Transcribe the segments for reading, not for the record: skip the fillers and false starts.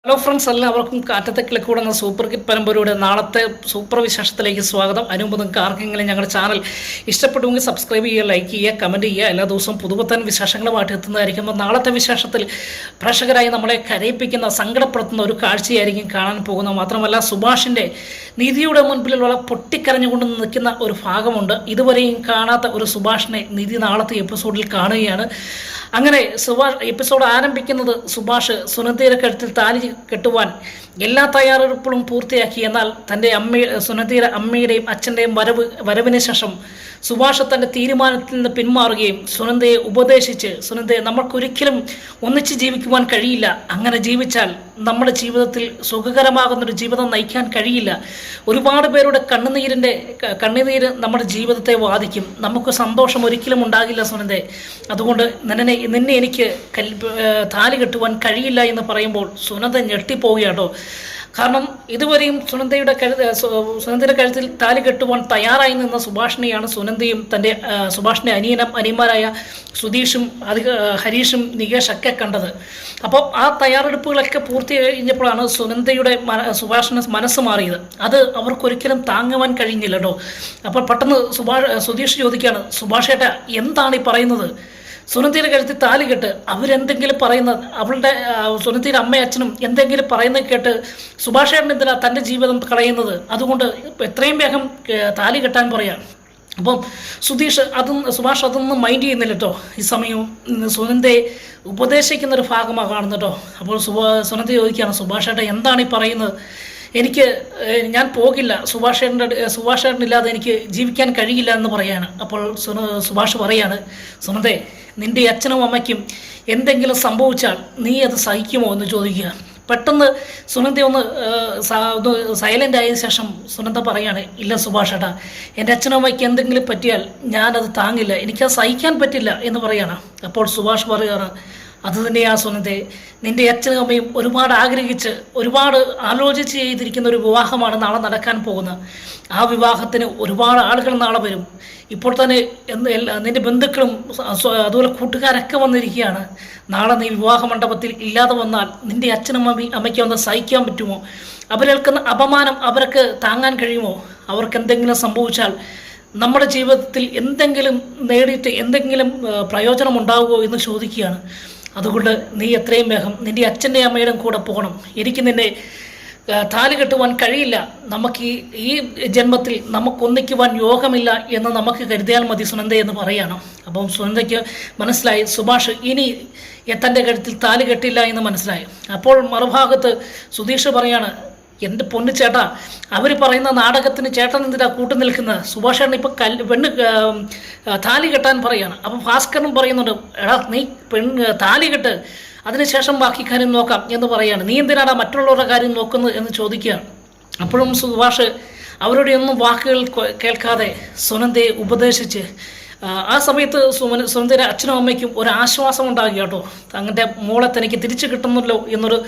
Hello friends, എല്ലാവർക്കും കാറ്റത്തെ കിളിക്കൂടെ എന്ന super kit പരമ്പരയുടെ നാളത്തെ സൂപ്പർ വിശേഷത്തിലേക്ക് സ്വാഗതം. അതിനുമുമ്പ് നിങ്ങൾക്ക് ആർക്കെങ്കിലും ഞങ്ങളുടെ ചാനൽ ഇഷ്ടപ്പെട്ടുവെങ്കിൽ സബ്സ്ക്രൈബ് ചെയ്യുക, ലൈക്ക് ചെയ്യുക, കമൻറ്റ് ചെയ്യുക. എല്ലാ ദിവസവും പുതുപുത്തൻ വിശേഷങ്ങളുമായിട്ട് എത്തുന്നതായിരിക്കും. നാളത്തെ വിശേഷത്തിൽ പ്രേക്ഷകരായി നമ്മളെ കരയിപ്പിക്കുന്ന, സങ്കടപ്പെടുത്തുന്ന ഒരു കാഴ്ചയായിരിക്കും കാണാൻ പോകുന്നത്. മാത്രമല്ല, സുഭാഷിൻ്റെ നിധിയുടെ മുൻപിലുള്ള പൊട്ടിക്കരഞ്ഞുകൊണ്ട് നിൽക്കുന്ന ഒരു ഭാഗമുണ്ട്. ഇതുവരെയും കാണാത്ത ഒരു സുഭാഷിനെ നിധി നാളത്തെ എപ്പിസോഡിൽ കാണുകയാണ്. അങ്ങനെ എപ്പിസോഡ് ആരംഭിക്കുന്നത് സുഭാഷ് സുനന്ദയുടെ കഴുത്തിൽ താലി കെട്ടുവാൻ എല്ലാ തയ്യാറെടുപ്പുകളും പൂർത്തിയാക്കി. എന്നാൽ തൻ്റെ സുനന്ദയുടെ അമ്മയുടെയും അച്ഛൻ്റെയും വരവിന് ശേഷം സുഭാഷ് തൻ്റെ തീരുമാനത്തിൽ നിന്ന് പിന്മാറുകയും സുനന്ദയെ ഉപദേശിച്ച്, സുനന്ദയെ നമ്മൾക്കൊരിക്കലും ഒന്നിച്ച് ജീവിക്കുവാൻ കഴിയില്ല, അങ്ങനെ ജീവിച്ചാൽ നമ്മുടെ ജീവിതത്തിൽ സുഖകരമാകുന്നൊരു ജീവിതം നയിക്കാൻ കഴിയില്ല, ഒരുപാട് പേരുടെ കണ്ണുനീര് നമ്മുടെ ജീവിതത്തെ ബാധിക്കും, നമുക്ക് സന്തോഷം ഒരിക്കലും ഉണ്ടാകില്ല സുനന്ദേ, അതുകൊണ്ട് നിന്നെ എനിക്ക് താലി കെട്ടുവാൻ കഴിയില്ല എന്ന് പറയുമ്പോൾ സുനന്ദ ഞെട്ടിപ്പോവുകയാട്ടോ. കാരണം ഇതുവരെയും സുനന്ദയുടെ കഴുത്തിൽ താലി കെട്ടുവാൻ തയ്യാറായി നിന്ന സുഭാഷിനെയാണ് സുനന്ദയും സുഭാഷിൻ്റെ അനിയന്മാരായ സുധീഷും ഹരീഷും നികേഷൊക്കെ കണ്ടത്. അപ്പോൾ ആ തയ്യാറെടുപ്പുകളൊക്കെ പൂർത്തി കഴിഞ്ഞപ്പോഴാണ് സുഭാഷിന് മനസ്സ് മാറിയത്. അത് അവർക്കൊരിക്കലും താങ്ങുവാൻ കഴിഞ്ഞില്ല കേട്ടോ. അപ്പോൾ പെട്ടെന്ന് സുധീഷ് ചോദിക്കുകയാണ്, സുഭാഷേട്ടാ എന്താണ് ഈ പറയുന്നത്? സുനന്ദയുടെ കഴുത്തിൽ താലി കെട്ട് അവരെന്തെങ്കിലും പറയുന്നത്, സുനന്ദയുടെ അമ്മയും അച്ഛനും എന്തെങ്കിലും പറയുന്നത് കേട്ട് സുഭാഷേട്ടൻ എന്തിനാ തൻ്റെ ജീവിതം കളയുന്നത്? അതുകൊണ്ട് എത്രയും വേഗം താലി കെട്ടാൻ പറയാം. അപ്പം സുഭാഷ് അതൊന്നും മൈൻഡ് ചെയ്യുന്നില്ല കേട്ടോ. ഈ സമയവും സുനന്ദയെ ഉപദേശിക്കുന്നൊരു ഭാഗമാണ് കാണുന്നത് കേട്ടോ. അപ്പോൾ സുനന്ദ ചോദിക്കുകയാണ്, സുഭാഷേട്ടൻ എന്താണ് ഈ പറയുന്നത്? ഞാൻ പോകില്ല, സുഭാഷേട്ടനില്ലാതെ എനിക്ക് ജീവിക്കാൻ കഴിയില്ല എന്ന് പറയാണ്. അപ്പോൾ സുഭാഷ് പറയാണ്, സുനന്ദേ, നിൻ്റെ അച്ഛനും അമ്മയ്ക്കും എന്തെങ്കിലും സംഭവിച്ചാൽ നീ അത് സഹിക്കുമോ എന്ന് ചോദിക്കുക. പെട്ടെന്ന് സുനന്ദ ഒന്ന് സൈലൻ്റ് ആയതിനു ശേഷം സുനന്ദ പറയാണ്, ഇല്ല സുഭാഷേട്ടാ, എൻ്റെ അച്ഛനും അമ്മയ്ക്ക് എന്തെങ്കിലും പറ്റിയാൽ ഞാനത് താങ്ങില്ല, എനിക്കത് സഹിക്കാൻ പറ്റില്ല എന്ന് പറയാണ്. അപ്പോൾ സുഭാഷ് പറയുകയാണ്, അത് തന്നെയാണ് സുനന്ദേ, നിൻ്റെ അച്ഛനും അമ്മയും ഒരുപാട് ആഗ്രഹിച്ച് ഒരുപാട് ആലോചിച്ച് ചെയ്തിരിക്കുന്ന ഒരു വിവാഹമാണ് നാളെ നടക്കാൻ പോകുന്നത്. ആ വിവാഹത്തിന് ഒരുപാട് ആളുകൾ നാളെ വരും. ഇപ്പോൾ തന്നെ നിൻ്റെ ബന്ധുക്കളും അതുപോലെ കൂട്ടുകാരൊക്കെ വന്നിരിക്കുകയാണ്. നാളെ നീ വിവാഹ മണ്ഡപത്തിൽ ഇല്ലാതെ വന്നാൽ നിൻ്റെ അച്ഛനും അമ്മയ്ക്ക് ഒന്ന് സഹിക്കാൻ പറ്റുമോ? അവരേൽക്കുന്ന അപമാനം അവർക്ക് താങ്ങാൻ കഴിയുമോ? അവർക്ക് എന്തെങ്കിലും സംഭവിച്ചാൽ നമ്മുടെ ജീവിതത്തിൽ എന്തെങ്കിലും നേടിയിട്ട് എന്തെങ്കിലും പ്രയോജനം ഉണ്ടാവുമോ എന്ന് ചോദിക്കുകയാണ്. അതുകൊണ്ട് നീ എത്രയും വേഗം നിൻ്റെ അച്ഛൻ്റെ അമ്മയുടെയും കൂടെ പോകണം. എനിക്ക് നിന്നെ താലി കെട്ടുവാൻ കഴിയില്ല, നമുക്ക് ഈ ജന്മത്തിൽ നമുക്കൊന്നിക്കുവാൻ യോഗമില്ല എന്ന് നമുക്ക് കരുതിയാൽ മതി സുനന്ദ എന്ന് പറയണം. അപ്പം സുനന്ദയ്ക്ക് മനസ്സിലായി സുഭാഷ് ഇനി തൻ്റെ കഴുത്തിൽ താലി കെട്ടില്ല എന്ന് മനസ്സിലായി. അപ്പോൾ മറുഭാഗത്ത് സുധീഷ് പറയാണ്, എൻ്റെ പൊന്നു ചേട്ടാ, അവർ പറയുന്ന നാടകത്തിന് ചേട്ടൻ എന്തിനാ കൂട്ടു നിൽക്കുന്നത്? സുഭാഷേട്ടൻ ഇപ്പം താലി കെട്ടാൻ പറയാണ്. അപ്പം ഭാസ്കരനും പറയുന്നുണ്ട്, എടാ നീ താലി കെട്ട്, അതിനുശേഷം ബാക്കി കാര്യം നോക്കാം എന്ന് പറയാണ്. നീ എന്തിനാടാ മറ്റുള്ളവരുടെ കാര്യം നോക്കുന്നത് എന്ന് ചോദിക്കുകയാണ്. അപ്പോഴും സുഭാഷ് അവരുടെ ഒന്നും വാക്കുകൾ കേൾക്കാതെ സുനന്ദയെ ഉപദേശിച്ച് ആ സമയത്ത് സുനന്ദയുടെ അച്ഛനും അമ്മയ്ക്കും ഒരു ആശ്വാസം ഉണ്ടാകുക കേട്ടോ. തങ്ങളുടെ മോളെ തനിക്ക് തിരിച്ചു കിട്ടുന്നല്ലോ എന്നൊരു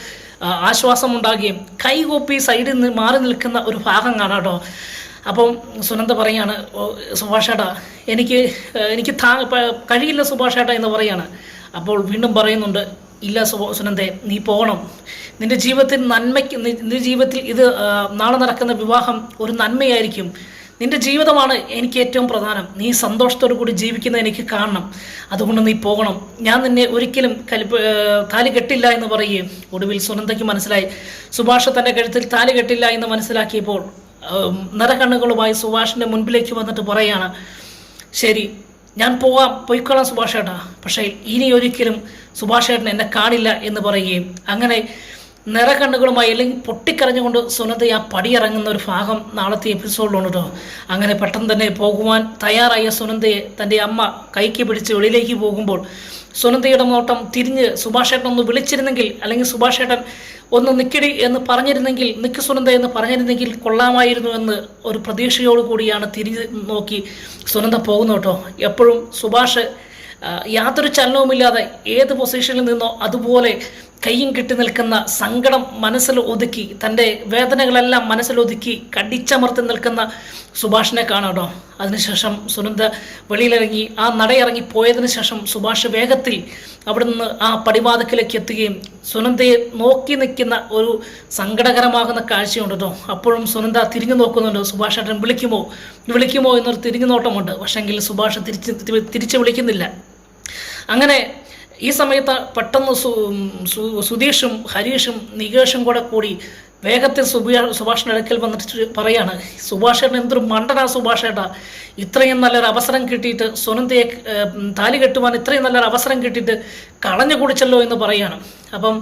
ആശ്വാസം ഉണ്ടാകുകയും കൈകൂപ്പി സൈഡിൽ നിന്ന് മാറി നിൽക്കുന്ന ഒരു ഭാഗം കാണാം കേട്ടോ. അപ്പം സുനന്ദ പറയാണ്, സുഭാഷേട്ടാ എനിക്ക് കഴിയില്ല സുഭാഷേട്ടാ എന്ന് പറയാണ്. അപ്പോൾ വീണ്ടും പറയുന്നുണ്ട്, ഇല്ല സുനന്ദേ, നീ പോകണം. നിൻ്റെ ജീവിതത്തിൽ ഇത് നാളെ നടക്കുന്ന വിവാഹം ഒരു നന്മയായിരിക്കും. നിൻ്റെ ജീവിതമാണ് എനിക്ക് ഏറ്റവും പ്രധാനം. നീ സന്തോഷത്തോടു കൂടി ജീവിക്കുന്നത് എനിക്ക് കാണണം. അതുകൊണ്ട് നീ പോകണം. ഞാൻ നിന്നെ ഒരിക്കലും താലി കെട്ടില്ല എന്ന് പറയുകയും ഒടുവിൽ സുനന്ദയ്ക്ക് മനസ്സിലായി സുഭാഷ് തൻ്റെ കഴുത്തിൽ താലി കെട്ടില്ല എന്ന് മനസ്സിലാക്കിയപ്പോൾ നിറകണ്ണുകളുമായി സുഭാഷിൻ്റെ മുൻപിലേക്ക് വന്നിട്ട് പറയാണ്, ശരി, ഞാൻ പോയിക്കൊള്ളാം സുഭാഷേട്ടാ, പക്ഷേ ഇനി ഒരിക്കലും സുഭാഷേട്ടൻ എന്നെ കാണില്ല എന്ന് പറയുകയും അങ്ങനെ നിറകണ്ണുകളുമായി അല്ലെങ്കിൽ പൊട്ടിക്കരഞ്ഞുകൊണ്ട് സുനന്ദ ആ പടിയിറങ്ങുന്ന ഒരു ഭാഗം നാളത്തെ എപ്പിസോഡിലുണ്ട് കേട്ടോ. അങ്ങനെ പെട്ടെന്ന് തന്നെ പോകുവാൻ തയ്യാറായ സുനന്ദയെ തൻ്റെ അമ്മ കൈക്ക് പിടിച്ച് വെളിയിലേക്ക് പോകുമ്പോൾ സുനന്ദയുടെ നോട്ടം തിരിഞ്ഞ് സുഭാഷേട്ടൻ ഒന്ന് വിളിച്ചിരുന്നെങ്കിൽ, അല്ലെങ്കിൽ സുഭാഷേട്ടൻ ഒന്ന് നിൽക്കടി എന്ന് പറഞ്ഞിരുന്നെങ്കിൽ, നിക്ക് സുനന്ദ എന്ന് പറഞ്ഞിരുന്നെങ്കിൽ കൊള്ളാമായിരുന്നു എന്ന് ഒരു പ്രതീക്ഷയോടു കൂടിയാണ് തിരിഞ്ഞ് നോക്കി സുനന്ദ പോകുന്നു കേട്ടോ. എപ്പോഴും സുഭാഷ് യാതൊരു ചലനവുമില്ലാതെ ഏത് പൊസിഷനിൽ നിന്നോ അതുപോലെ കയ്യും കെട്ടി നിൽക്കുന്ന സങ്കടം മനസ്സിൽ ഒതുക്കി തൻ്റെ വേദനകളെല്ലാം മനസ്സിലൊതുക്കി കടിച്ചമർത്തി നിൽക്കുന്ന സുഭാഷിനെ കാണാട്ടോ. അതിനുശേഷം സുനന്ദ വെളിയിലിറങ്ങി ആ നടയിറങ്ങി പോയതിനു ശേഷം സുഭാഷ് വേഗത്തിൽ അവിടെ നിന്ന് ആ പടിവാതിക്കലേക്ക് എത്തുകയും സുനന്ദയെ നോക്കി നിൽക്കുന്ന ഒരു സങ്കടകരമാകുന്ന കാഴ്ചയുണ്ട് കേട്ടോ. അപ്പോഴും സുനന്ദ തിരിഞ്ഞു നോക്കുന്നുണ്ട്. സുഭാഷ് ഏട്ടൻ വിളിക്കുമോ എന്നൊരു തിരിഞ്ഞു നോട്ടമുണ്ട്. പക്ഷെങ്കിൽ സുഭാഷ് തിരിച്ച് വിളിക്കുന്നില്ല. അങ്ങനെ ഈ സമയത്ത് പെട്ടെന്ന് സുധീഷും ഹരീഷും നികേഷും കൂടി വേഗത്തിൽ സുഭാഷിൻ്റെ അടുക്കൽ വന്നിട്ട് പറയാണ്, സുഭാഷേട്ടൻ എന്തൊരു മണ്ടനാ സുഭാഷേട്ടാ, ഇത്രയും നല്ലൊരു അവസരം കിട്ടിയിട്ട് സുനന്ദയെ താലി കെട്ടുവാൻ ഇത്രയും നല്ലൊരു അവസരം കിട്ടിയിട്ട് കളഞ്ഞു കുടിച്ചല്ലോ എന്ന് പറയാണ്. അപ്പം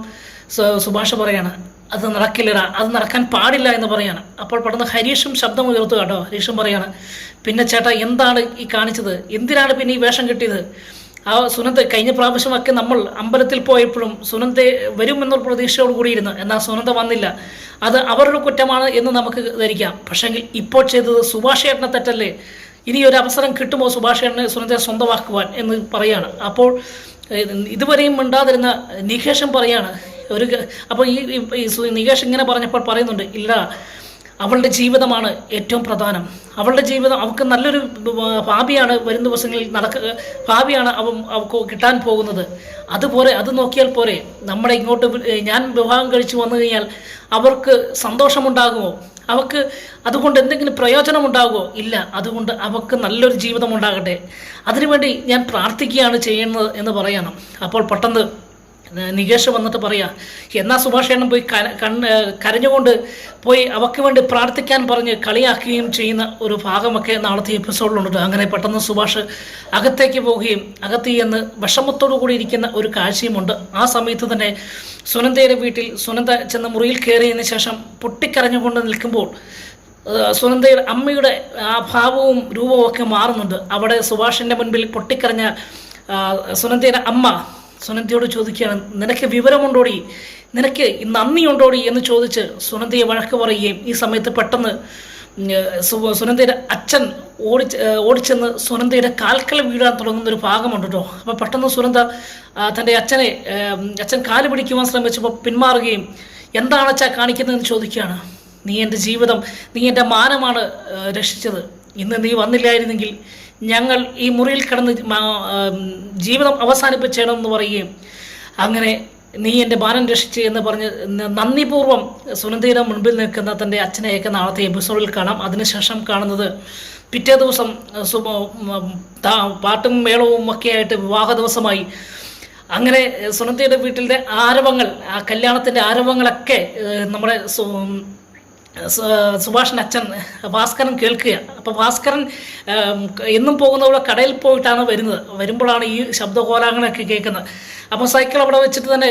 സുഭാഷ് പറയാണ്, അത് നടക്കില്ലടാ, അത് നടക്കാൻ പാടില്ല എന്ന് പറയാണ്. അപ്പോൾ പെട്ടെന്ന് ഹരീഷും ശബ്ദം ഉയർത്തു കേട്ടോ. ഹരീഷും പറയാണ്, പിന്നെ ചേട്ടാ എന്താണ് ഈ കാണിച്ചത്, എന്തിനാണ് പിന്നെ ഈ വേഷം കിട്ടിയത്? ആ സുനന്ദ കഴിഞ്ഞ പ്രാവശ്യമൊക്കെ നമ്മൾ അമ്പലത്തിൽ പോയപ്പോഴും സുനന്ദ വരുമെന്നൊരു പ്രതീക്ഷയോട് കൂടിയിരുന്നു. എന്നാൽ സുനന്ദ വന്നില്ല. അത് അവരുടെ കുറ്റമാണ് എന്ന് നമുക്ക് ധരിക്കാം. പക്ഷെങ്കിൽ ഇപ്പോൾ ചെയ്തത് സുഭാഷേട്ടനെ തെറ്റല്ലേ? ഇനി ഒരു അവസരം കിട്ടുമോ സുഭാഷേട്ടനെ സുനന്ദയെ സ്വന്തമാക്കുവാൻ എന്ന് പറയാണ്. അപ്പോൾ ഇതുവരെയും മിണ്ടാതിരുന്ന നികേഷൻ പറയാണ് അപ്പോൾ ഈ നികേഷ് ഇങ്ങനെ പറഞ്ഞപ്പോൾ പറയുന്നുണ്ട്, ഇല്ല, അവളുടെ ജീവിതമാണ് ഏറ്റവും പ്രധാനം. അവളുടെ ജീവിതം അവൾക്ക് നല്ലൊരു ഭാവിയാണ് വരും ദിവസങ്ങളിൽ ഭാവിയാണ് അവൾക്ക് കിട്ടാൻ പോകുന്നത്. അതുപോലെ അത് നോക്കിയാൽ പോരെ. നമ്മുടെ ഇങ്ങോട്ട് ഞാൻ വിവാഹം കഴിച്ചു വന്നു കഴിഞ്ഞാൽ അവർക്ക് സന്തോഷമുണ്ടാകുമോ? അവൾക്ക് അതുകൊണ്ട് എന്തെങ്കിലും പ്രയോജനമുണ്ടാകുമോ? ഇല്ല. അതുകൊണ്ട് അവൾക്ക് നല്ലൊരു ജീവിതം ഉണ്ടാകട്ടെ, അതിനുവേണ്ടി ഞാൻ പ്രാർത്ഥിക്കുകയാണ് ചെയ്യുന്നത് എന്ന് പറയണം. അപ്പോൾ പെട്ടെന്ന് നികേഷ് വന്നിട്ട് പറയാ, എന്നാൽ സുഭാഷേട്ടൻ പോയി കരഞ്ഞുകൊണ്ട് പോയി അവൾക്ക് വേണ്ടി പ്രാർത്ഥിക്കാൻ പറഞ്ഞ് കളിയാക്കുകയും ചെയ്യുന്ന ഒരു ഭാഗമൊക്കെ നാളത്തെ എപ്പിസോഡിലുണ്ട്. അങ്ങനെ പെട്ടെന്ന് സുഭാഷ് അകത്തേക്ക് പോവുകയും അകത്ത് ചെന്ന് വിഷമത്തോടു കൂടി ഇരിക്കുന്ന ഒരു കാഴ്ചയുമുണ്ട്. ആ സമയത്ത് തന്നെ സുനന്ദയുടെ വീട്ടിൽ സുനന്ദ ചെന്ന മുറിയിൽ കയറിയതിന് ശേഷം പൊട്ടിക്കരഞ്ഞുകൊണ്ട് നിൽക്കുമ്പോൾ സുനന്ദയുടെ അമ്മയുടെ ആ ഭാവവും രൂപവും ഒക്കെ മാറുന്നുണ്ട്. അവിടെ സുഭാഷിൻ്റെ മുൻപിൽ പൊട്ടിക്കരഞ്ഞ സുനന്ദയുടെ അമ്മ സുനന്ദയോട് ചോദിക്കുകയാണ്, നിനക്ക് വിവരമുണ്ടോടി, നിനക്ക് നന്ദിയുണ്ടോടി എന്ന് ചോദിച്ച് സുനന്ദയെ വഴക്ക് പറയുകയും ഈ സമയത്ത് പെട്ടെന്ന് സുനന്ദയുടെ അച്ഛൻ ഓടിച്ചെന്ന് സുനന്ദയുടെ കാൽക്കൽ വീഴാൻ തുടങ്ങുന്ന ഒരു ഭാഗമുണ്ട് കേട്ടോ. അപ്പോൾ പെട്ടെന്ന് സുനന്ദ തൻ്റെ അച്ഛൻ കാല് പിടിക്കുവാൻ ശ്രമിച്ചപ്പോൾ പിന്മാറുകയും എന്താണ് അച്ഛാ കാണിക്കുന്നതെന്ന് ചോദിക്കുകയാണ്. നീ എൻ്റെ ജീവിതം, നീ എൻ്റെ മാനമാണ് രക്ഷിച്ചത്. ഇന്ന് നീ വന്നില്ലായിരുന്നെങ്കിൽ ഞങ്ങൾ ഈ മുറിയിൽ കിടന്ന് ജീവിതം അവസാനിപ്പിച്ചേണമെന്ന് പറയുകയും അങ്ങനെ നീ എൻ്റെ മാനം രക്ഷിച്ച് എന്ന് പറഞ്ഞ് നന്ദിപൂർവ്വം സുനന്ദയുടെ മുൻപിൽ നിൽക്കുന്ന തൻ്റെ അച്ഛനെയൊക്കെ നാളത്തെ എപ്പിസോഡിൽ കാണാം. അതിനുശേഷം കാണുന്നത് പിറ്റേ ദിവസം പാട്ടും മേളവും ഒക്കെ ആയിട്ട് വിവാഹ ദിവസമായി. അങ്ങനെ സുനന്ദയുടെ വീട്ടിലെ ആരവങ്ങൾ, ആ കല്യാണത്തിൻ്റെ ആരവങ്ങളൊക്കെ നമ്മുടെ സുഭാഷിൻ്റെ അച്ഛൻ ഭാസ്കരൻ കേൾക്കുക. അപ്പോൾ ഭാസ്കരൻ എന്നും പോകുന്നവിടെ കടയിൽ പോയിട്ടാണ് വരുമ്പോഴാണ് ഈ ശബ്ദകോലാഹലങ്ങളൊക്കെ കേൾക്കുന്നത്. അപ്പോൾ സൈക്കിൾ അവിടെ വെച്ചിട്ട് തന്നെ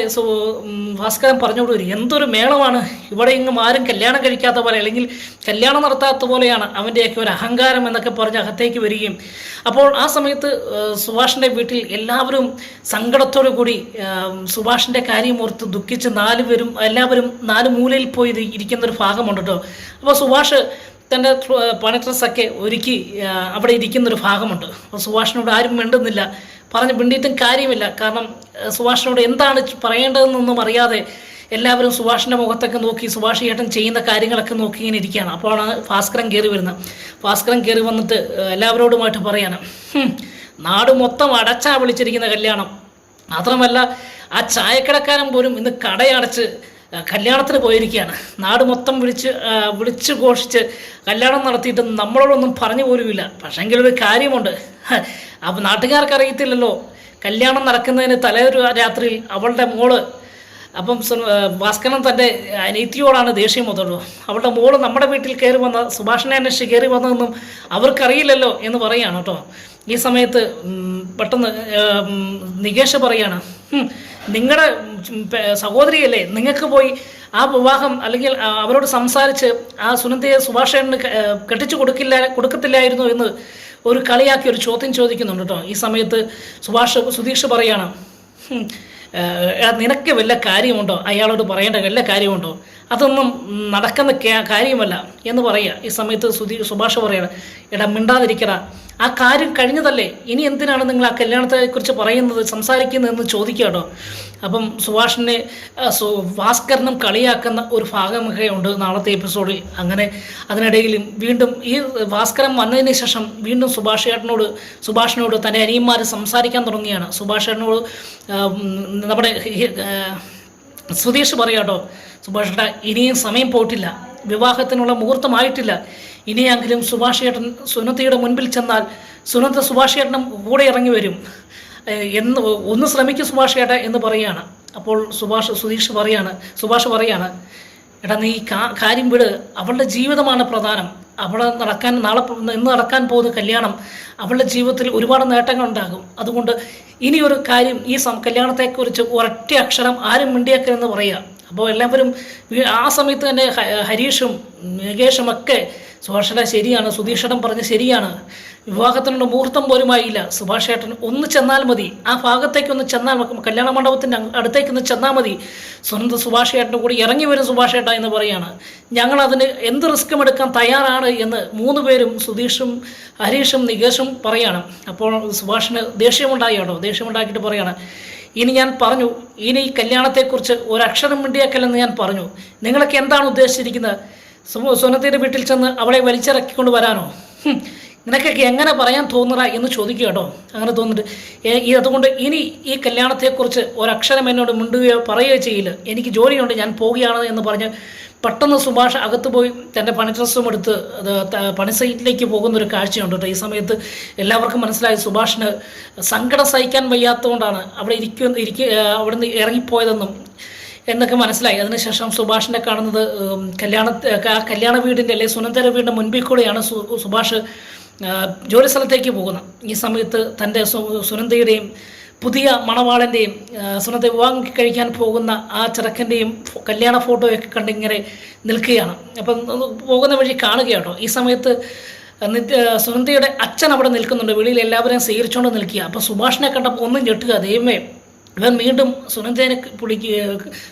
ഭാസ്കരൻ പറഞ്ഞോട് വരും, എന്തൊരു മേളമാണ് ഇവിടെ, ഇങ്ങും ആരും കല്യാണം കഴിക്കാത്ത പോലെ അല്ലെങ്കിൽ കല്യാണം നടത്താത്ത പോലെയാണ് അവൻ്റെയൊക്കെ ഒരു അഹങ്കാരം എന്നൊക്കെ പറഞ്ഞ് അകത്തേക്ക് വരികയും അപ്പോൾ ആ സമയത്ത് സുഭാഷിൻ്റെ വീട്ടിൽ എല്ലാവരും സങ്കടത്തോടു കൂടി സുഭാഷിൻ്റെ കാര്യം ഓർത്ത് ദുഃഖിച്ച് എല്ലാവരും നാല് മൂലയിൽ പോയി ഇരിക്കുന്നൊരു ഭാഗമുണ്ട് കേട്ടോ. അപ്പോൾ സുഭാഷ് തൻ്റെ പണി ഡ്രസ്സൊക്കെ ഒരുക്കി അവിടെ ഇരിക്കുന്നൊരു ഭാഗമുണ്ട്. അപ്പോൾ സുഭാഷിനോട് ആരും മിണ്ടുന്നില്ല, പറഞ്ഞ് മിണ്ടിയിട്ടും കാര്യമില്ല. കാരണം സുഭാഷിനോട് എന്താണ് പറയേണ്ടതെന്നൊന്നും അറിയാതെ എല്ലാവരും സുഭാഷിൻ്റെ മുഖത്തൊക്കെ നോക്കി സുഭാഷ് ചേട്ടൻ ചെയ്യുന്ന കാര്യങ്ങളൊക്കെ നോക്കി ഇങ്ങനെ ഇരിക്കുകയാണ്. അപ്പോഴാണ് ഭാസ്കരൻ കയറി വരുന്നത്. ഭാസ്കരൻ കയറി വന്നിട്ട് എല്ലാവരോടുമായിട്ട് പറയാണ്, നാട് മൊത്തം അടച്ചാ വിളിച്ചിരിക്കുന്ന കല്യാണം. മാത്രമല്ല ആ ചായക്കടക്കാരൻ പോലും ഇന്ന് കടയടച്ച് കല്യാണത്തിന് പോയിരിക്കുകയാണ്. നാട് മൊത്തം വിളിച്ച് ഘോഷിച്ച് കല്യാണം നടത്തിയിട്ട് നമ്മളോടൊന്നും പറഞ്ഞു പോലുമില്ല. പക്ഷെങ്കിലൊരു കാര്യമുണ്ട്, അപ്പം നാട്ടുകാർക്ക് അറിയത്തില്ലല്ലോ, കല്യാണം നടക്കുന്നതിന് തലേയൊരു രാത്രിയിൽ അവളുടെ മോള്, അപ്പം ഭാസ്കരൻ തൻ്റെ അനിയത്തിയോടാണ് ദേഷ്യം വന്നുള്ളൂ. അവളുടെ മോള് നമ്മുടെ വീട്ടിൽ കയറി വന്ന സുഭാഷിനെ അന്വേഷിച്ച് കയറി വന്നതെന്നും അവർക്കറിയില്ലല്ലോ എന്ന് പറയുകയാണ് കേട്ടോ. ഈ സമയത്ത് പെട്ടെന്ന് നികേഷ് പറയാണ്, നിങ്ങളുടെ സഹോദരിയല്ലേ, നിങ്ങൾക്ക് പോയി ആ വിവാഹം അല്ലെങ്കിൽ അവരോട് സംസാരിച്ച് ആ സുനന്ദയെ സുഭാഷേട്ടന് കെട്ടിച്ചു കൊടുക്കത്തില്ലായിരുന്നു എന്ന് ഒരു കളിയാക്കി ഒരു ചോദ്യം ചോദിക്കുന്നുണ്ട് കേട്ടോ. ഈ സമയത്ത് സുധീഷ് പറയാണ്, നിനക്ക് വല്ല കാര്യമുണ്ടോ, അയാളോട് പറയേണ്ട വല്ല കാര്യമുണ്ടോ, അതൊന്നും നടക്കുന്ന കാര്യമല്ല എന്ന് പറയുക. ഈ സമയത്ത് സുഭാഷ് പറയാണ്, എടാ മിണ്ടാതിരിക്കടാ, ആ കാര്യം കഴിഞ്ഞതല്ലേ, ഇനി എന്തിനാണ് നിങ്ങൾ ആ കല്യാണത്തെക്കുറിച്ച് പറയുന്നത് സംസാരിക്കുന്നതെന്ന് ചോദിക്കുക കേട്ടോ. അപ്പം സുഭാഷിനെ ഭാസ്കരനും കളിയാക്കുന്ന ഒരു ഭാഗമൊക്കെ ഉണ്ട് നാളത്തെ എപ്പിസോഡിൽ. അങ്ങനെ അതിനിടയിലും വീണ്ടും ഈ ഭാസ്കരൻ വന്നതിന് ശേഷം വീണ്ടും സുഭാഷിനോട് തൻ്റെ അനിയന്മാർ സംസാരിക്കാൻ തുടങ്ങിയാണ്. സുഭാഷിനോട് നമ്മുടെ സുധീഷ് പറയാട്ടോ, സുഭാഷേട്ട ഇനിയും സമയം പോയിട്ടില്ല, വിവാഹത്തിനുള്ള മുഹൂർത്തമായിട്ടില്ല, ഇനിയെങ്കിലും സുഭാഷേട്ടൻ സുനന്ദയുടെ മുൻപിൽ ചെന്നാൽ സുനന്ദ സുഭാഷേട്ടനും കൂടെ ഇറങ്ങി വരും എന്ന് ഒന്ന് ശ്രമിക്കും സുഭാഷേട്ട എന്ന് പറയുകയാണ്. അപ്പോൾ സുഭാഷ് പറയാണ്, എടാ നീ കാര്യം വിട്, അവളുടെ ജീവിതമാണ് പ്രധാനം. അവിടെ ഇന്ന് നടക്കാൻ പോകുന്ന കല്യാണം അവളുടെ ജീവിതത്തിൽ ഒരുപാട് നേട്ടങ്ങളുണ്ടാകും. അതുകൊണ്ട് ഇനിയൊരു കാര്യം, ഈ കല്യാണത്തെക്കുറിച്ച് ഒരൊറ്റ അക്ഷരം ആരും മിണ്ടിയേക്കരുതെന്ന് പറയുക. അപ്പോൾ എല്ലാവരും ആ സമയത്ത് തന്നെ ഹരീഷും മുകേഷും ഒക്കെ സുഭാഷേട്ട ശരിയാണ്, സുധീഷേട്ടൻ പറഞ്ഞ് ശരിയാണ്, വിവാഹത്തിനുള്ള മുഹൂർത്തം പോലുമായില്ല, സുഭാഷേട്ടൻ ഒന്ന് ചെന്നാൽ മതി, ആ ഭാഗത്തേക്കൊന്ന് ചെന്നാൽ, കല്യാണ മണ്ഡപത്തിൻ്റെ അടുത്തേക്കൊന്ന് ചെന്നാൽ മതി, സ്വന്തം സുഭാഷേട്ടൻ്റെ കൂടി ഇറങ്ങി വരും സുഭാഷേട്ട എന്ന് പറയാണ്. ഞങ്ങളതിന് എന്ത് റിസ്ക്കും എടുക്കാൻ തയ്യാറാണ് എന്ന് 3 പേരും സുധീഷും ഹരീഷും നികേഷും പറയാണ്. അപ്പോൾ സുഭാഷിന് ദേഷ്യമുണ്ടാക്കിയിട്ട് പറയാണ്, ഇനി ഞാൻ പറഞ്ഞു, ഇനി ഈ കല്യാണത്തെക്കുറിച്ച് ഒരക്ഷരം മിണ്ടിയാക്കല്ലെന്ന് ഞാൻ പറഞ്ഞു. നിങ്ങളൊക്കെ എന്താണ് ഉദ്ദേശിച്ചിരിക്കുന്നത്? സുനന്ദയുടെ വീട്ടിൽ ചെന്ന് അവളെ വലിച്ചിറക്കിക്കൊണ്ട് വരാനോ? നിനക്കൊക്കെ എങ്ങനെ പറയാൻ തോന്നുക എന്ന് ചോദിക്കുക കേട്ടോ. അങ്ങനെ തോന്നിട്ട് അതുകൊണ്ട് ഇനി ഈ കല്യാണത്തെക്കുറിച്ച് ഒരക്ഷരം എന്നോട് മിണ്ടുകയോ പറയുകയോ ചെയ്യില്ല, എനിക്ക് ജോലിയുണ്ട്, ഞാൻ പോവുകയാണ് എന്ന് പറഞ്ഞ് പെട്ടെന്ന് സുഭാഷ് അകത്ത് പോയി തൻ്റെ പണി ഡ്രസ്സും എടുത്ത് പണി സൈറ്റിലേക്ക് പോകുന്നൊരു കാഴ്ചയുണ്ട് കേട്ടോ. ഈ സമയത്ത് എല്ലാവർക്കും മനസ്സിലായി സുഭാഷിന് സങ്കടം സഹിക്കാൻ വയ്യാത്തതുകൊണ്ടാണ് അവിടുന്ന് ഇറങ്ങിപ്പോയതെന്നും എന്നൊക്കെ മനസ്സിലായി. അതിനുശേഷം സുഭാഷിനെ കാണുന്നത് കല്യാണ വീടിൻ്റെ അല്ലെങ്കിൽ സുനന്ദര വീടിൻ്റെ മുൻപിൽ കൂടെയാണ് സുഭാഷ് ജോലി സ്ഥലത്തേക്ക് പോകുന്നത്. ഈ സമയത്ത് തൻ്റെ സുനന്ദയുടെയും പുതിയ മണവാളൻ്റെയും സുനന്ദ വിവാഹം കഴിക്കാൻ പോകുന്ന ആ ചെറുക്കൻ്റെയും കല്യാണ ഫോട്ടോയൊക്കെ കണ്ടിങ്ങനെ നിൽക്കുകയാണ്. അപ്പം പോകുന്ന വഴി കാണുകയാട്ടോ. ഈ സമയത്ത് സുനന്ദയുടെ അച്ഛൻ അവിടെ നിൽക്കുന്നുണ്ട്, വെളിയിൽ എല്ലാവരെയും സ്വീകരിച്ചുകൊണ്ട് നിൽക്കുക. അപ്പോൾ സുഭാഷിനെ കണ്ടപ്പോൾ ഒന്നും ഞെട്ടുക, ദൈവമേ ഇവൻ വീണ്ടും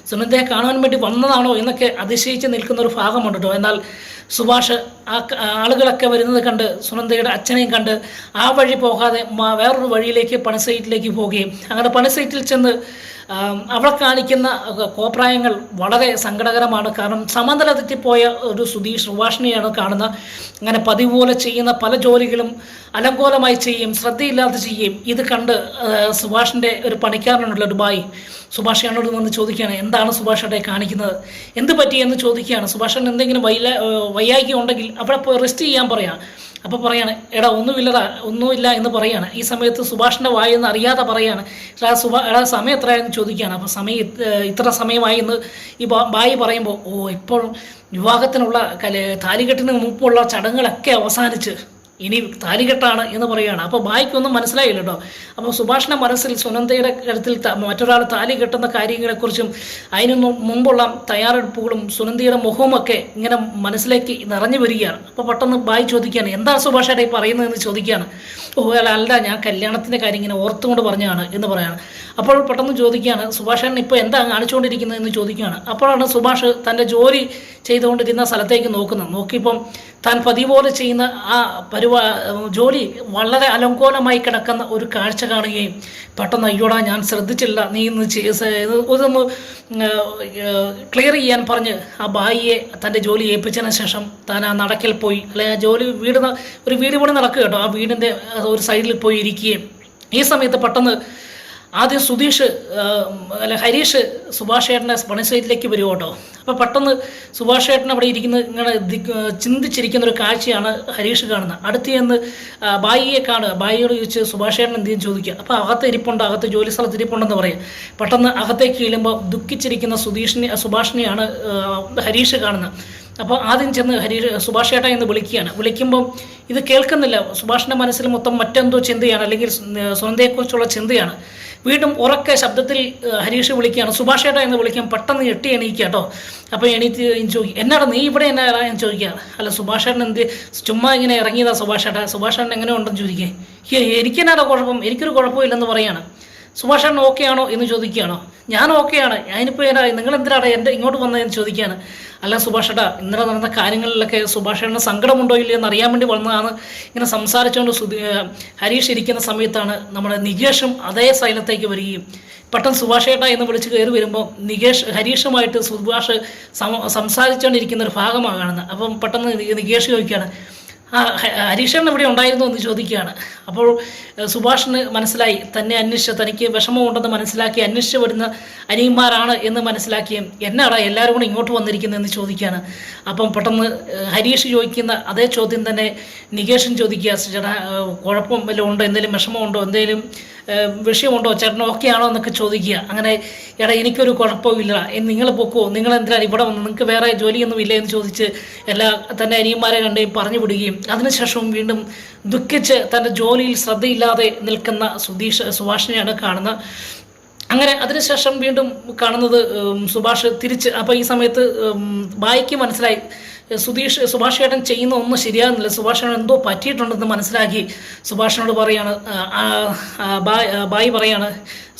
സുനന്ദയെ കാണാൻ വേണ്ടി വന്നതാണോ എന്നൊക്കെ അതിശയിച്ച് നിൽക്കുന്ന ഒരു ഭാഗമുണ്ട് കേട്ടോ. എന്നാൽ സുഭാഷ് ആളുകളൊക്കെ വരുന്നത് കണ്ട് സുനന്ദയുടെ അച്ഛനെയും കണ്ട് ആ വഴി പോകാതെ വേറൊരു വഴിയിലേക്ക് പണി സൈറ്റിലേക്ക് പോവുകയും അങ്ങനെ പണി സൈറ്റിൽ ചെന്ന് അവളെ കാണിക്കുന്ന കോപ്രായങ്ങൾ വളരെ സങ്കടകരമാണ്. കാരണം സമനില തെറ്റിപ്പോയ ഒരു സുഭാഷിനെയാണ് കാണുന്നത്. അങ്ങനെ പതിവ് പോലെ ചെയ്യുന്ന പല ജോലികളും അലങ്കോലമായി ചെയ്യും, ശ്രദ്ധയില്ലാതെ ചെയ്യും. ഇത് കണ്ട് സുഭാഷിൻ്റെ ഒരു പണിക്കാരനുണ്ടല്ലോ ദുബായ്, സുഭാഷേട്ടനോട് വന്ന് ചോദിക്കുകയാണ്, എന്താണ് സുഭാഷേട്ടെ കാണിക്കുന്നത്, എന്ത് പറ്റിയെന്ന് ചോദിക്കുകയാണ്. സുഭാഷേട്ടൻ എന്തെങ്കിലും വയ്യായ്ക ഉണ്ടെങ്കിൽ അവിടെ പോയി റെസ്റ്റ് ചെയ്യാൻ പറയാം. അപ്പോൾ പറയാണ്, എടാ ഒന്നുമില്ല എന്ന് പറയാണ്. ഈ സമയത്ത് സുഭാഷിൻ്റെ വായെന്ന് അറിയാതെ പറയാണ്, എടാ സമയം എത്രയായെന്ന് ചോദിക്കുകയാണ്. അപ്പോൾ ഇത്ര സമയമായി എന്ന് ഈ ബായി പറയുമ്പോൾ, ഇപ്പോൾ വിവാഹത്തിനുള്ള താലികെട്ടിന് മുമ്പുള്ള ചടങ്ങുകളൊക്കെ അവസാനിച്ച് ഇനി താലികെട്ടാണ് എന്ന് പറയുകയാണ്. അപ്പോൾ ബായിക്കൊന്നും മനസ്സിലായില്ല കേട്ടോ. അപ്പോൾ സുഭാഷിൻ്റെ മനസ്സിൽ സുനന്ദയുടെ കരുത്തിൽ മറ്റൊരാൾ താലി കെട്ടുന്ന കാര്യങ്ങളെക്കുറിച്ചും അതിനു മുമ്പുള്ള തയ്യാറെടുപ്പുകളും സുനന്ദയുടെ മുഖവുമൊക്കെ ഇങ്ങനെ മനസ്സിലേക്ക് നിറഞ്ഞു വരികയാണ്. അപ്പോൾ പെട്ടെന്ന് ബായി ചോദിക്കുകയാണ്, എന്താണ് സുഭാഷേട്ടാ ഈ പറയുന്നതെന്ന് ചോദിക്കുകയാണ്. അല്ല ഞാൻ കല്യാണത്തിൻ്റെ കാര്യം ഇങ്ങനെ ഓർത്തുകൊണ്ട് പറഞ്ഞതാണ് എന്ന് പറയാണ്. അപ്പോൾ പെട്ടെന്ന് ചോദിക്കുകയാണ്, സുഭാഷേട്ടൻ ഇപ്പോൾ എന്താ കാണിച്ചുകൊണ്ടിരിക്കുന്നത് എന്ന് ചോദിക്കുകയാണ്. അപ്പോഴാണ് സുഭാഷ് തൻ്റെ ജോലി ചെയ്തുകൊണ്ടിരുന്ന സ്ഥലത്തേക്ക് നോക്കിയപ്പം താൻ പതിവ് പോലെ ചെയ്യുന്ന ആ ജോലി വളരെ അലങ്കോലമായി കിടക്കുന്ന ഒരു കാഴ്ച കാണുകയും പെട്ടെന്ന് അയ്യോടാ ഞാൻ ശ്രദ്ധിച്ചില്ല, നീ ഇതൊന്ന് ക്ലിയർ ചെയ്യാൻ പറഞ്ഞ് ആ ബായിയെ തൻ്റെ ജോലി ഏൽപ്പിച്ചതിന് ശേഷം താൻ ആ നടക്കൽ പോയി, അല്ലെങ്കിൽ ആ ജോലി ഒരു വീട് പണി നടക്കുക കേട്ടോ, ആ വീടിൻ്റെ ഒരു സൈഡിൽ പോയി ഇരിക്കുകയും ഈ സമയത്ത് പെട്ടെന്ന് ആദ്യം ഹരീഷ് സുഭാഷേട്ടൻ്റെ പണി സൈറ്റിലേക്ക് വരും കേട്ടോ. അപ്പോൾ പെട്ടെന്ന് സുഭാഷേട്ടൻ അവിടെ ഇരിക്കുന്നത് ഇങ്ങനെ ചിന്തിച്ചിരിക്കുന്ന ഒരു കാഴ്ചയാണ് ഹരീഷ് കാണുന്നത്. അടുത്ത് ചെന്ന് ബായിയെ കാണുക, ബായിയോട് ചോദിച്ച് സുഭാഷേട്ടൻ എന്തെങ്കിലും ചോദിക്കുക. അപ്പോൾ അകത്ത് ജോലി സ്ഥലത്ത് ഇരിപ്പുണ്ടെന്ന് പറയും. പെട്ടെന്ന് അകത്തേക്ക് ചെല്ലുമ്പോൾ ദുഃഖിച്ചിരിക്കുന്ന സുഭാഷിനെയാണ് ഹരീഷ് കാണുന്നത്. അപ്പോൾ ആദ്യം ചെന്ന് സുഭാഷേട്ട എന്ന് വിളിക്കുമ്പം ഇത് കേൾക്കുന്നില്ല. സുഭാഷിൻ്റെ മനസ്സിൽ മൊത്തം മറ്റെന്തോ ചിന്തയാണ്, അല്ലെങ്കിൽ സുനന്ദയെക്കുറിച്ചുള്ള ചിന്തയാണ്. വീണ്ടും ഉറക്കെ ശബ്ദത്തിൽ ഹരീഷ് വിളിക്കുകയാണ്, സുഭാഷേട്ട എന്ന് വിളിക്കാൻ പെട്ടെന്ന് എണീക്കുക കേട്ടോ. അപ്പോൾ എണീറ്റ് ചോദിക്കും, എന്നാടാ നീ ഇവിടെ എന്നാ എന്ന് ചോദിക്കുക. അല്ല സുഭാഷേട്ടൻ ചുമ്മാ ഇങ്ങനെ ഇറങ്ങിയതാ സുഭാഷേട്ടൻ എങ്ങനെ ഉണ്ടെന്ന് ചോദിക്കുക. എനിക്കെന്നാടാ കുഴപ്പം, എനിക്കൊരു കുഴപ്പമില്ലെന്ന് പറയാണ്. സുഭാഷേട്ടൻ ഓക്കെ ആണോ എന്ന് ചോദിക്കുകയാണോ? ഞാൻ ഓക്കെയാണ്, ഞാനിപ്പോൾ നിങ്ങൾ എന്തിനാണ് എൻ്റെ ഇങ്ങോട്ട് വന്നതെന്ന് ചോദിക്കുകയാണ്. അല്ല സുഭാഷേട്ടാ, ഇന്നലെ നടന്ന കാര്യങ്ങളിലൊക്കെ സുഭാഷേട്ടന് സങ്കടമുണ്ടോ ഇല്ലയോ എന്ന് അറിയാൻ വേണ്ടി വന്നതാണ്. ഇങ്ങനെ സംസാരിച്ചുകൊണ്ട് ഹരീഷ് ഇരിക്കുന്ന സമയത്താണ് നമ്മുടെ നികേഷും അതേ സൈലത്തേക്ക് വരികയും പെട്ടെന്ന് സുഭാഷേട്ട എന്ന് വിളിച്ച് കയറി വരുമ്പോൾ ഹരീഷുമായിട്ട് സുഭാഷ് സംസാരിച്ചുകൊണ്ടിരിക്കുന്ന ഒരു ഭാഗമാണ് കാണുന്നത്. അപ്പം പെട്ടെന്ന് നികേഷ് ചോദിക്കുകയാണ്, ഹരീഷേട്ടൻ ഇവിടെ ഉണ്ടായിരുന്നു എന്ന് ചോദിക്കുകയാണ്. അപ്പോൾ സുഭാഷിന് മനസ്സിലായി, തന്നെ അന്വേഷിച്ച് തനിക്ക് വിഷമമുണ്ടെന്ന് മനസ്സിലാക്കി അന്വേഷിച്ച് വരുന്ന അനിയന്മാരാണ് എന്ന് മനസ്സിലാക്കിയും എന്നാടാ എല്ലാവരും കൂടെ ഇങ്ങോട്ട് വന്നിരിക്കുന്നതെന്ന് ചോദിക്കുകയാണ്. അപ്പം പെട്ടെന്ന് ഹരീഷ് ചോദിക്കുന്ന അതേ ചോദ്യം തന്നെ നികേഷൻ ചോദിക്കുക, ചേട്ടാ കുഴപ്പം വല്ലതും ഉണ്ടോ, എന്തെങ്കിലും വിഷമമുണ്ടോ, എന്തെങ്കിലും വിഷയമുണ്ടോ, ചേട്ടൻ ഓക്കെ ആണോ എന്നൊക്കെ ചോദിക്കുക. അങ്ങനെ എടാ എനിക്കൊരു കുഴപ്പമില്ല, നിങ്ങൾ പൊക്കോ, നിങ്ങൾ എന്തിനാണ് ഇവിടെ വന്ന്, നിങ്ങൾക്ക് വേറെ ജോലിയൊന്നും ഇല്ല എന്ന് ചോദിച്ച് തൻ്റെ അനിയന്മാരെ കണ്ട് പറഞ്ഞു വിടുകയും അതിനുശേഷവും വീണ്ടും ദുഃഖിച്ച് തൻ്റെ ജോലിയിൽ ശ്രദ്ധയില്ലാതെ നിൽക്കുന്ന സുഭാഷിനെയാണ് കാണുന്നത്. അങ്ങനെ അതിനുശേഷം വീണ്ടും സുഭാഷ് തിരിച്ച്, അപ്പോൾ ഈ സമയത്ത് ബായിക്ക് മനസ്സിലായി സുഭാഷ് ചേട്ടൻ ചെയ്യുന്ന ഒന്നും ശരിയാകുന്നില്ല, സുഭാഷേട്ടൻ എന്തോ പറ്റിയിട്ടുണ്ടെന്ന് മനസ്സിലാക്കി സുഭാഷിനോട് പറയാണ്, ബായി പറയാണ്,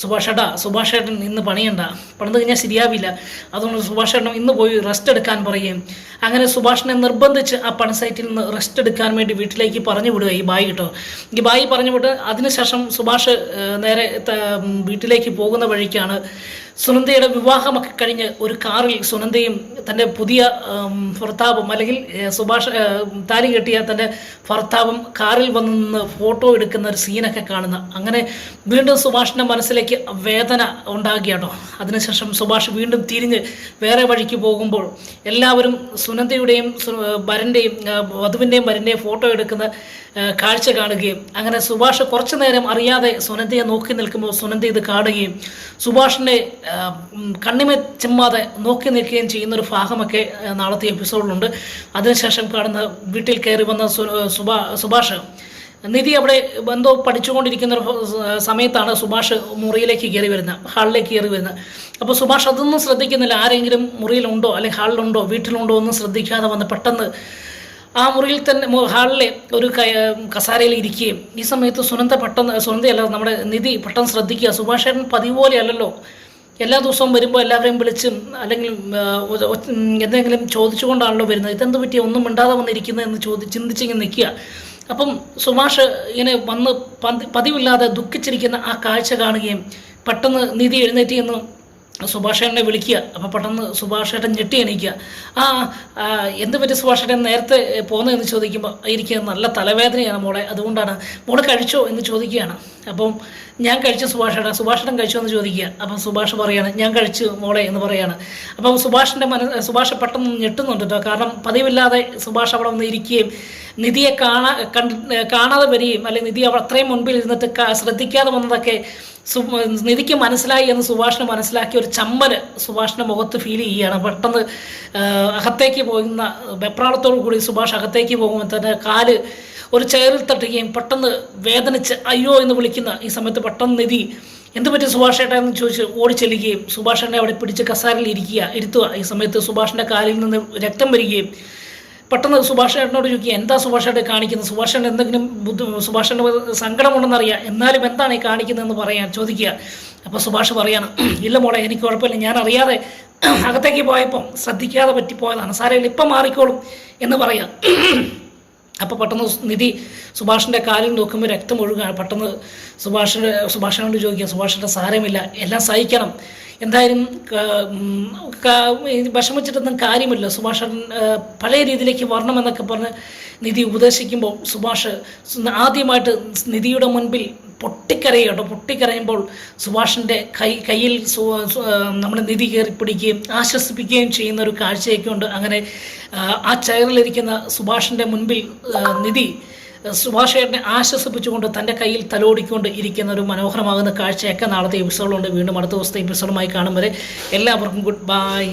സുഭാഷേട്ടൻ ഇന്ന് പണിയണ്ട, പണിത് കഴിഞ്ഞാൽ ശരിയാവില്ല, അതുകൊണ്ട് സുഭാഷേട്ടൻ ഇന്ന് പോയി റെസ്റ്റ് എടുക്കാൻ പറയുകയും അങ്ങനെ സുഭാഷിനെ നിർബന്ധിച്ച് ആ പണി സൈറ്റിൽ നിന്ന് റെസ്റ്റ് എടുക്കാൻ വേണ്ടി വീട്ടിലേക്ക് പറഞ്ഞു വിടുക ഈ ബായി പറഞ്ഞു വിട്ട് അതിനുശേഷം സുഭാഷ് നേരെ വീട്ടിലേക്ക് പോകുന്ന വഴിക്കാണ് സുനന്ദയുടെ വിവാഹമൊക്കെ കഴിഞ്ഞ് ഒരു കാറിൽ സുനന്ദയും തൻ്റെ പുതിയ ഭർത്താവും അല്ലെങ്കിൽ താലി കെട്ടിയ തൻ്റെ ഭർത്താവും കാറിൽ വന്ന് നിന്ന് ഫോട്ടോ എടുക്കുന്ന ഒരു സീനൊക്കെ കാണുന്ന. അങ്ങനെ വീണ്ടും സുഭാഷിൻ്റെ മനസ്സിലേക്ക് വേദന ഉണ്ടാകുകയാണോ. അതിനുശേഷം സുഭാഷ് വീണ്ടും തിരിഞ്ഞ് വേറെ വഴിക്ക് പോകുമ്പോൾ എല്ലാവരും സുനന്ദയുടെയും വധുവിൻ്റെയും വരൻ്റെയും ഫോട്ടോ എടുക്കുന്ന കാഴ്ച കാണുകയും അങ്ങനെ സുഭാഷ് കുറച്ചു നേരം അറിയാതെ സുനന്ദയെ നോക്കി നിൽക്കുമ്പോൾ സുനന്ദ ഇത് കാണുകയും സുഭാഷിനെ കണ്ണിമേ ചെമ്മാതെ നോക്കി നിൽക്കുകയും ചെയ്യുന്നൊരു ഭാഗമൊക്കെ നാളത്തെ എപ്പിസോഡിലുണ്ട്. അതിനുശേഷം കാണുന്ന വീട്ടിൽ കയറി വന്ന സുഭാഷ് നിധി അവിടെ എന്തോ പഠിച്ചുകൊണ്ടിരിക്കുന്ന ഒരു സമയത്താണ് സുഭാഷ് മുറിയിലേക്ക് കയറി വരുന്നത്, ഹാളിലേക്ക് കയറി വരുന്നത്. അപ്പോൾ സുഭാഷ് അതൊന്നും ശ്രദ്ധിക്കുന്നില്ല, ആരെങ്കിലും മുറിയിലുണ്ടോ അല്ലെങ്കിൽ ഹാളിലുണ്ടോ വീട്ടിലുണ്ടോ ഒന്നും ശ്രദ്ധിക്കാതെ വന്ന് പെട്ടെന്ന് ആ മുറിയിൽ തന്നെ ഹാളിലെ ഒരു കസാരയിൽ ഇരിക്കുകയും ഈ സമയത്ത് സുനന്ദയല്ല നമ്മുടെ നിധി പെട്ടെന്ന് ശ്രദ്ധിക്കുക, സുഭാഷേട്ടൻ പതിവ് പോലെ അല്ലല്ലോ, എല്ലാ ദിവസവും വരുമ്പോൾ എല്ലാവരെയും വിളിച്ചും അല്ലെങ്കിൽ എന്തെങ്കിലും ചോദിച്ചുകൊണ്ടാണല്ലോ വരുന്നത്, ഇതെന്ത് പറ്റിയ ഒന്നും മിണ്ടാതെ വന്നിരിക്കുന്നത് എന്ന് ചിന്തിച്ചിങ്ങനെ നിൽക്കുക. അപ്പം സുഭാഷ് ഇങ്ങനെ വന്ന് പതിവില്ലാതെ ദുഃഖിച്ചിരിക്കുന്ന ആ കാഴ്ച കാണുകയും പെട്ടെന്ന് നിധി എഴുന്നേറ്റ് എന്ന് സുഭാഷേട്ടനെ വിളിക്കുക. അപ്പോൾ പെട്ടെന്ന് സുഭാഷേട്ടൻ ഞെട്ടി എണീക്കുക. എന്ത് പറ്റി സുഭാഷേട്ടൻ നേരത്തെ പോകുന്നതെന്ന് ചോദിക്കുമ്പോൾ എനിക്ക് നല്ല തലവേദനയാണ് മോളെ, അതുകൊണ്ടാണ്, മോള് കഴിച്ചോ എന്ന് ചോദിക്കുകയാണ്. അപ്പം ഞാൻ കഴിച്ചു സുഭാഷേട്ടൻ കഴിച്ചോ എന്ന് ചോദിക്കുക. അപ്പം സുഭാഷ് പറയാണ് ഞാൻ കഴിച്ചു മോളെ എന്ന് പറയാണ്. അപ്പം സുഭാഷ് പെട്ടെന്ന് ഞെട്ടുന്നുണ്ട് കേട്ടോ, കാരണം പതിവില്ലാതെ സുഭാഷ് അവിടെ വന്ന് ഇരിക്കുകയും നിധിയെ കാണാതെ വരികയും അല്ലെങ്കിൽ നിധി അവിടെ അത്രയും മുൻപിൽ ഇരുന്നിട്ട് ശ്രദ്ധിക്കാതെ വന്നതൊക്കെ നിധിക്ക് മനസ്സിലായി എന്ന് സുഭാഷിന് മനസ്സിലാക്കിയ ഒരു ചമ്മൽ സുഭാഷിൻ്റെ മുഖത്ത് ഫീൽ ചെയ്യുകയാണ്. പെട്ടെന്ന് അകത്തേക്ക് പോകുന്ന വെപ്രാളത്തോടു കൂടി സുഭാഷ് അകത്തേക്ക് പോകുമ്പോൾ തന്നെ കാല് ഒരു ചെയറിൽ തട്ടുകയും പെട്ടെന്ന് വേദനിച്ച് അയ്യോ എന്ന് വിളിക്കുന്ന ഈ സമയത്ത് പെട്ടെന്ന് നിധി എന്ത് പറ്റി സുഭാഷേട്ട എന്ന് ചോദിച്ച് ഓടിച്ചെല്ലുകയും സുഭാഷേട്ടനെ അവിടെ പിടിച്ച് കസാരയിൽ ഇരുത്തുക. ഈ സമയത്ത് സുഭാഷിൻ്റെ കാലിൽ നിന്ന് രക്തം വരികയും പെട്ടെന്ന് സുഭാഷേട്ടനോട് ചോദിക്കുക എന്താ സുഭാഷേട്ടൻ കാണിക്കുന്നത്, സുഭാഷേട്ടൻ എന്തെങ്കിലും സുഭാഷേട്ടൻ്റെ സങ്കടമുണ്ടെന്നറിയാം, എന്നാലും എന്താണ് ഈ കാണിക്കുന്നതെന്ന് ചോദിക്കുക. അപ്പോൾ സുഭാഷ് പറയാണ് ഇല്ല മോളെ എനിക്ക് കുഴപ്പമില്ല, ഞാൻ അറിയാതെ അകത്തേക്ക് പോയപ്പം ശ്രദ്ധിക്കാതെ പറ്റിപ്പോയതാണ്, സാരമില്ല ഇപ്പം മാറിക്കോളും എന്ന് പറയാം. അപ്പോൾ പെട്ടെന്ന് നിധി സുഭാഷിൻ്റെ കാലിൽ നോക്കുമ്പോൾ രക്തം ഒഴുകുകയാണ്. പെട്ടെന്ന് സുഭാഷിനോട് ചോദിക്കുക സുഭാഷിൻ്റെ സാരമില്ല എല്ലാം സഹിക്കണം, എന്തായാലും വിഷമിച്ചിട്ടൊന്നും കാര്യമില്ല, സുഭാഷൻ പഴയ രീതിയിലേക്ക് വരണമെന്നൊക്കെ പറഞ്ഞ് നിധി ഉപദേശിക്കുമ്പോൾ സുഭാഷ് ആദ്യമായിട്ട് നിധിയുടെ മുൻപിൽ പൊട്ടിക്കരയുമ്പോൾ സുഭാഷിൻ്റെ കയ്യിൽ നമ്മുടെ നിധി കയറി പിടിക്കുകയും ആശ്വസിപ്പിക്കുകയും ചെയ്യുന്ന ഒരു കാഴ്ചയൊക്കെ ഉണ്ട്. അങ്ങനെ ആ ചെയറിലിരിക്കുന്ന സുഭാഷിൻ്റെ മുൻപിൽ നിധി സുഭാഷേട്ടനെ ആശ്വസിപ്പിച്ചുകൊണ്ട് തൻ്റെ കയ്യിൽ തലോടിക്കൊണ്ട് ഇരിക്കുന്ന ഒരു മനോഹരമാകുന്ന കാഴ്ചയൊക്കെ നാളത്തെ എപ്പിസോഡിലുണ്ട്. വീണ്ടും അടുത്ത ദിവസത്തെ എപ്പിസോഡുമായി കാണും വരെ എല്ലാവർക്കും ഗുഡ് ബൈ.